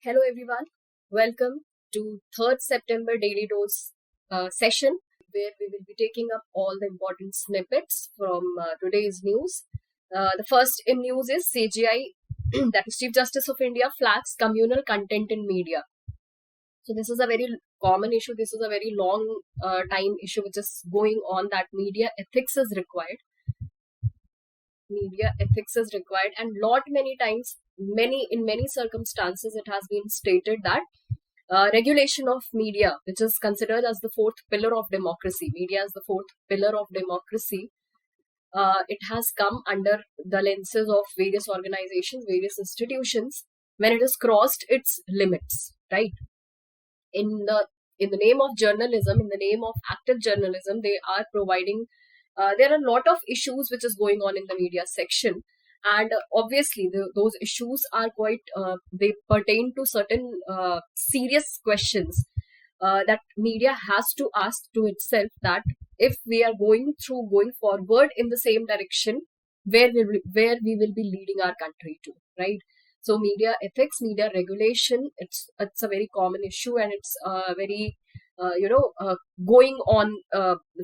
Hello everyone, welcome to 3rd September Daily Dose session where we will be taking up all the important snippets from today's news. The first in news is CJI, that is Chief Justice of India, flags communal content in media. So this is a very common issue, this is a very long time issue which is going on, that media ethics is required. Media ethics is required, and many times, in many circumstances, it has been stated that regulation of media, which is considered as the fourth pillar of democracy, media is the fourth pillar of democracy. It has come under the lenses of various organizations, various institutions, when it has crossed its limits, right? In the name of journalism, in the name of active journalism, they are providing. There are a lot of issues which is going on in the media section, and obviously those issues are quite. They pertain to certain serious questions that media has to ask to itself, that if we are going forward in the same direction, where we will be leading our country to, right? So media ethics, media regulation, it's a very common issue, and it's very going on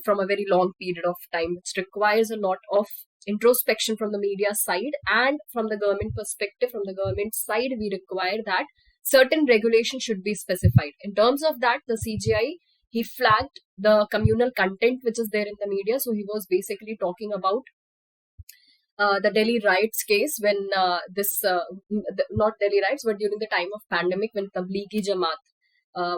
from a very long period of time, which requires a lot of introspection from the media side, and from the government perspective, from the government side, we require that certain regulation should be specified. In terms of that, the CJI, he flagged the communal content which is there in the media. So he was basically talking about the Delhi riots case, when not Delhi riots, but during the time of pandemic, when Tablighi Jamaat,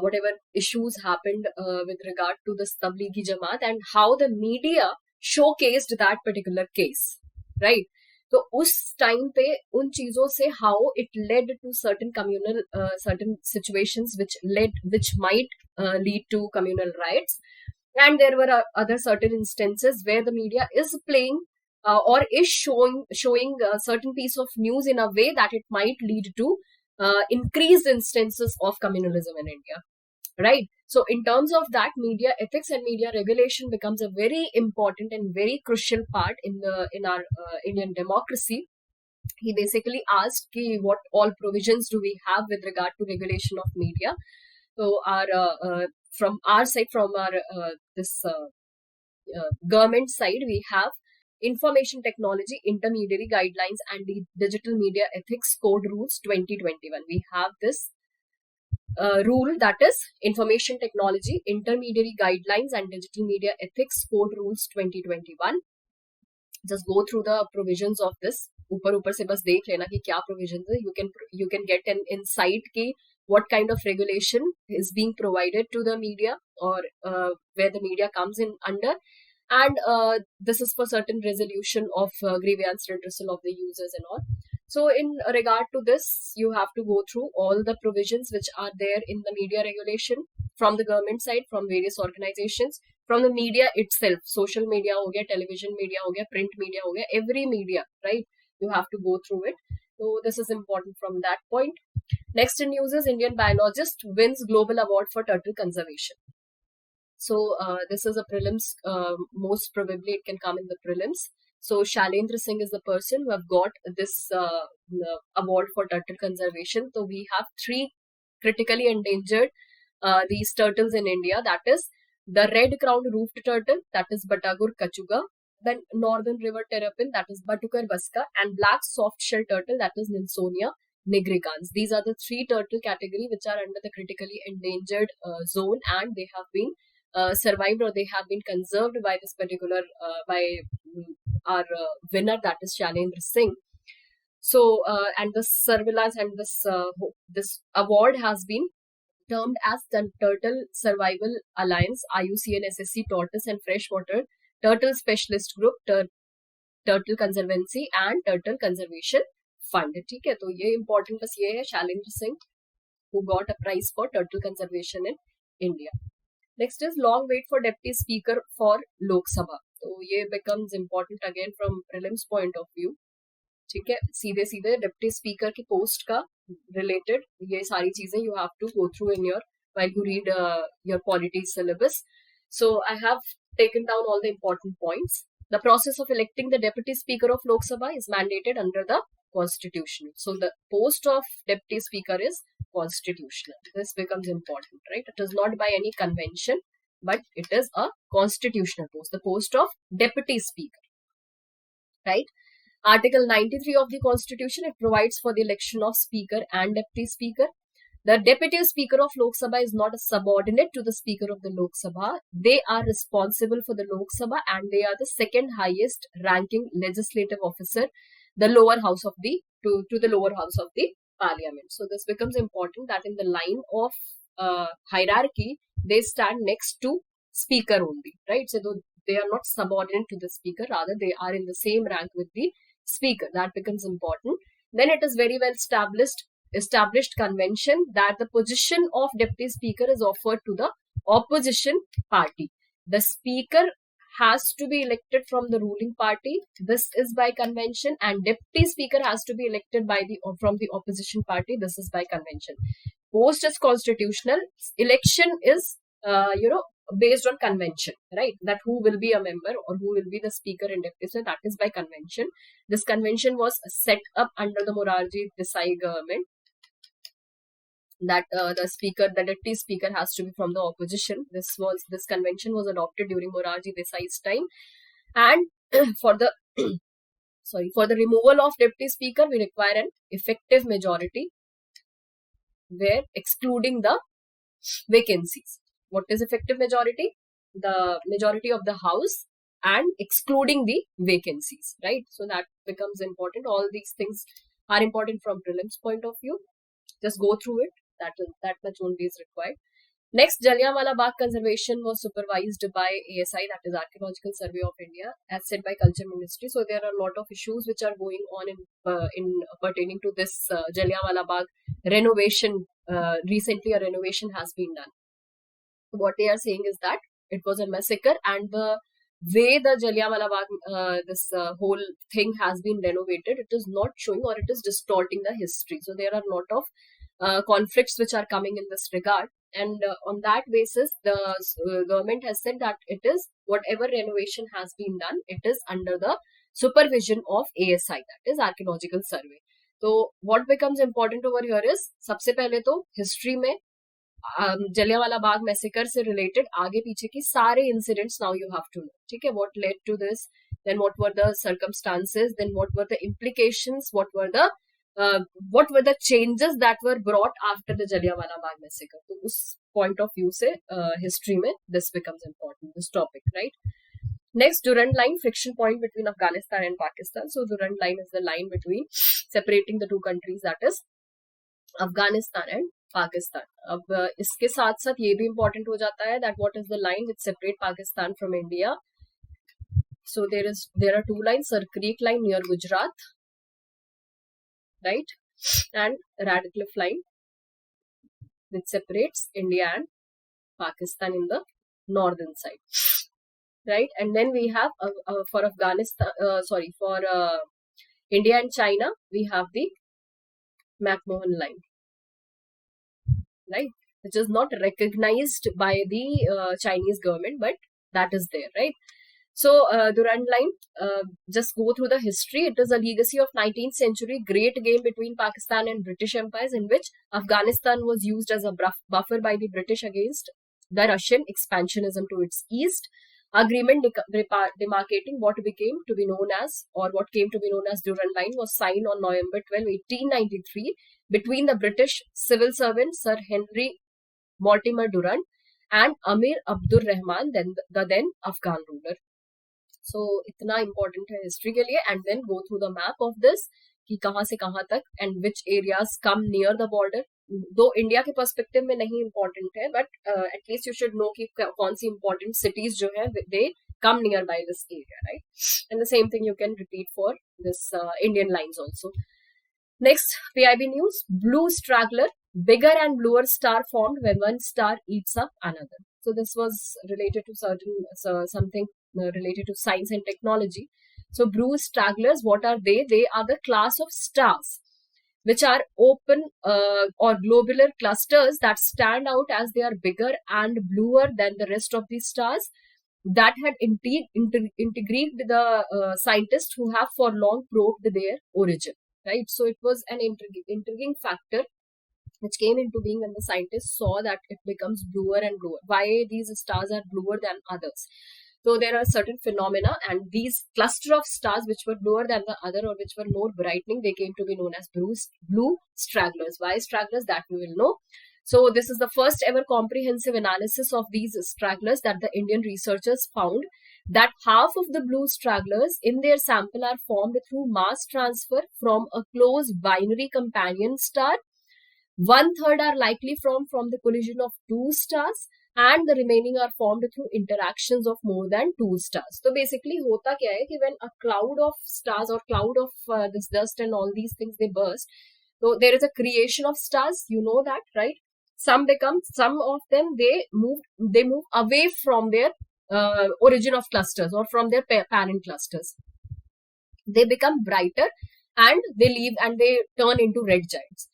whatever issues happened with regard to this Tablighi Jamaat, and how the media showcased that particular case, right? So उस time पे उन चीजों से how it led to certain communal certain situations which might lead to communal riots, and there were other certain instances where the media is playing or is showing certain piece of news in a way that it might lead to increased instances of communalism in India, right? So in terms of that, media ethics and media regulation becomes a very important and very crucial part in our Indian democracy. He basically asked what all provisions do we have with regard to regulation of media. So from our side, from our government side, we have Information Technology Intermediary Guidelines and the Digital Media Ethics Code Rules 2021. We have this rule, that is Information Technology Intermediary Guidelines and Digital Media Ethics Code Rules 2021. Just go through the provisions of this. ऊपर से बस देख लेना कि क्या provisions है. You can get an insight कि what kind of regulation is being provided to the media, or where the media comes in under. And this is for certain resolution of grievance redressal of the users and all. So in regard to this, you have to go through all the provisions which are there in the media regulation, from the government side, from various organizations, from the media itself. Social media ho gaya, television media ho gaya, print media ho gaya, every media, right? You have to go through it. So this is important from that point. Next in news is Indian biologist wins global award for turtle conservation. So this is a prelims, most probably it can come in the prelims. So Shailendra Singh is the person who have got this award for turtle conservation. So we have 3 critically endangered these turtles in India, that is the red-crowned roofed turtle, that is Batagur kachuga, then northern river terrapin, that is Batukar baska, and black soft-shell turtle, that is Ninsonia nigricans. These are the 3 turtle category which are under the critically endangered zone, and they have been survived, or they have been conserved by this particular by our winner, that is Shailendra Singh. So and the surveillance and this award has been termed as the Turtle Survival Alliance, IUCN SSC Tortoise and Freshwater Turtle Specialist Group, Turtle Conservancy and Turtle Conservation Fund. ठीक है, तो ये important बस ये है, Shailendra Singh, who got a prize for turtle conservation in India. Next is long wait for deputy speaker for Lok Sabha. So ये becomes important again from prelims point of view. ठीक है, सीधे सीधे deputy speaker की post का related ये सारी चीजें you have to go through in your while you read your polity syllabus. So I have taken down all the important points. The process of electing the deputy speaker of Lok Sabha is mandated under the constitution. So the post of deputy speaker is constitutional. This becomes important, right? It is not by any convention, but it is a constitutional post, the post of deputy speaker, right? Article 93 of the Constitution, it provides for the election of speaker and deputy speaker. The deputy speaker of Lok Sabha is not a subordinate to the speaker of the Lok Sabha. They are responsible for the Lok Sabha and they are the second highest ranking legislative officer, the lower house of the to the lower house of the parliament. So this becomes important that in the line of hierarchy, they stand next to speaker only, right? So they are not subordinate to the speaker, rather they are in the same rank with the speaker. That becomes important. Then it is very well established convention that the position of deputy speaker is offered to the opposition party. The speaker has to be elected from the ruling party. This is by convention, and deputy speaker has to be elected from the opposition party. This is by convention. Post is constitutional. Election is based on convention, right? That who will be a member or who will be the speaker and deputy. So that is by convention. This convention was set up under the Morarji Desai government. That the deputy speaker has to be from the opposition. This convention was adopted during Morarji Desai's time, and for the removal of deputy speaker, we require an effective majority, where excluding the vacancies. What is effective majority? The majority of the house and excluding the vacancies, right? So that becomes important. All these things are important from prelims point of view. Just go through it. That much only is required. Next, Jallianwala Bagh conservation was supervised by ASI, that is Archaeological Survey of India, as said by Culture Ministry. So there are a lot of issues which are going on in pertaining to this Jallianwala Bagh renovation. Recently, a renovation has been done. What they are saying is that it was a massacre, and the way the Jallianwala Bagh, whole thing has been renovated, it is not showing, or it is distorting the history. So there are a lot of conflicts which are coming in this regard, and on that basis the government has said that it is whatever renovation has been done, it is under the supervision of ASI, that is Archaeological Survey. So what becomes important over here is, सबसे पहले तो history में Jallianwala Bagh massacre से related आगे पीछे की सारे incidents now you have to know, ठीक है? What led to this, then what were the circumstances, then what were the implications, what were the changes that were brought after the Jallianwala Bagh massacre. तो उस point of view से history में this becomes important, this topic, right? Next, Durand Line, friction point between Afghanistan and Pakistan. So Durand Line is the line between separating the two countries, that is Afghanistan and Pakistan. अब इसके साथ साथ ये भी important हो जाता है that what is the line which separate Pakistan from India. So there are two lines, Sir Creek line near Gujarat, right, and Radcliffe line which separates India and Pakistan in the northern side, right? And then we have for Afghanistan, for India and China, we have the McMahon line, right, which is not recognized by the Chinese government, but that is there, right? So Durand Line, just go through the history. It is a legacy of 19th century great game between Pakistan and British empires, in which Afghanistan was used as a buffer by the British against the Russian expansionism to its east. Agreement demarcating what came to be known as Durand Line was signed on November 12, 1893 between the British civil servant Sir Henry Mortimer Durand and Amir Abdur Rahman, the then Afghan ruler. So इतना important है history के लिए. And then go through the map of this कि कहाँ से कहाँ तक and which areas come near the border. दो इंडिया के पर्सपेक्टिव में नहीं important है, but at least you should know कि कौन सी important cities जो है they come nearby this area, right? And the same thing you can repeat for this Indian lines also. Next, PIB news. Blue straggler, bigger and bluer star formed when one star eats up another. So this was related to something related to science and technology. So blue stragglers, what are they? They are the class of stars which are open or globular clusters that stand out as they are bigger and bluer than the rest of the stars. That had intrigued the scientists who have for long probed their origin, right? So it was an intriguing factor which came into being when the scientists saw that it becomes bluer and bluer. Why these stars are bluer than others? So there are certain phenomena, and these cluster of stars which were bluer than the other or which were more brightening, they came to be known as blue stragglers. Why stragglers? That we will know. So this is the first ever comprehensive analysis of these stragglers that the Indian researchers found that half of the blue stragglers in their sample are formed through mass transfer from a close binary companion star. 1/3 are likely from the collision of two stars, and the remaining are formed through interactions of more than two stars. So basically hota kya hai ki when a cloud of stars or cloud of this dust and all these things, they burst, so there is a creation of stars, you know that, right? Some of them, they move away from their origin of clusters or from their parent clusters. They become brighter and they leave and they turn into red giants.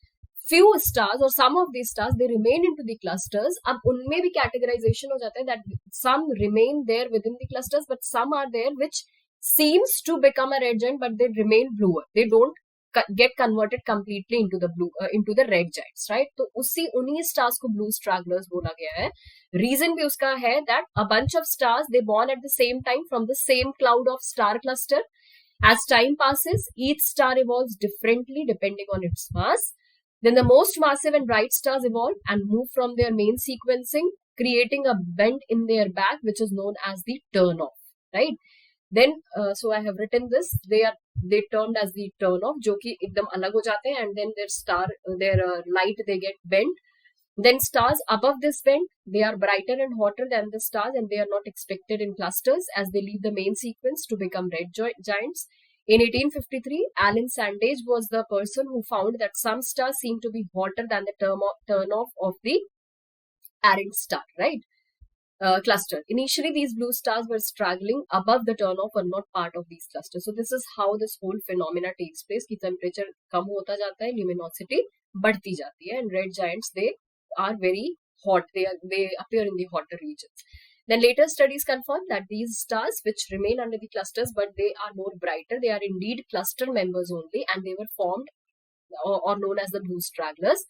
Few stars or some of these stars, they remain into the clusters. अब उनमें भी categorization हो जाता है that some remain there within the clusters, but some are there which seems to become a red giant, but they remain bluer. They don't get converted completely into the red giants, right? तो उन्हीं stars को blue stragglers बोला गया है. Reason भी उसका है that a bunch of stars, they born at the same time from the same cloud of star cluster. As time passes, each star evolves differently depending on its mass. Then the most massive and bright stars evolve and move from their main sequencing, creating a bend in their back, which is known as the turn-off, right? Then, so I have written this. They termed as the turn-off, जो कि एकदम अलग हो जाते हैं, and then their light, they get bent. Then stars above this bend, they are brighter and hotter than the stars, and they are not expected in clusters as they leave the main sequence to become red giants. In 1853, Alan Sandage was the person who found that some stars seem to be hotter than the turn-off of the parent star, right? Cluster. Initially, these blue stars were straggling above the turn-off, but not part of these clusters. So this is how this whole phenomena takes place. कि temperature कम होता जाता है, luminosity बढ़ती जाती है, and red giants, they are very hot. They appear in the hotter regions. Then later studies confirm that these stars, which remain under the clusters, but they are more brighter, they are indeed cluster members only, and they were formed or known as the blue stragglers.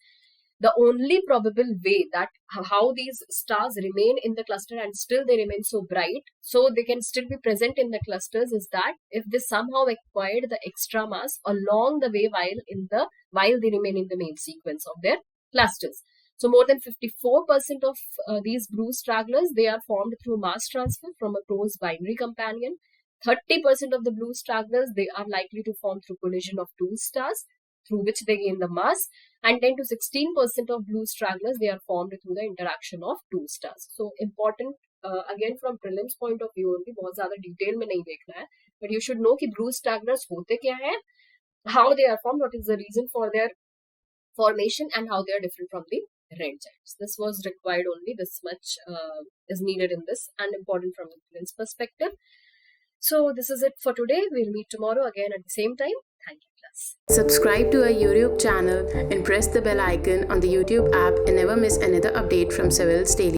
The only probable way that how these stars remain in the cluster and still they remain so bright, so they can still be present in the clusters, is that if they somehow acquired the extra mass along the way while they remain in the main sequence of their clusters. So more than 54% of these blue stragglers, they are formed through mass transfer from a close binary companion. 30% of the blue stragglers, they are likely to form through collision of two stars, through which they gain the mass. And 10 to 16% of blue stragglers, they are formed through the interaction of two stars. So important, again from prelims point of view only, बहुत ज़्यादा detail में नहीं देखना है, but you should know कि blue stragglers होते क्या हैं, how they are formed, what is the reason for their formation, and how they are different from the red giants. This was required only, this much is needed in this and important from the prelims perspective. So this is it for today. We'll meet tomorrow again at the same time. Thank you, class. Subscribe to our YouTube channel and press the bell icon on the YouTube app and never miss another update from Civils Daily.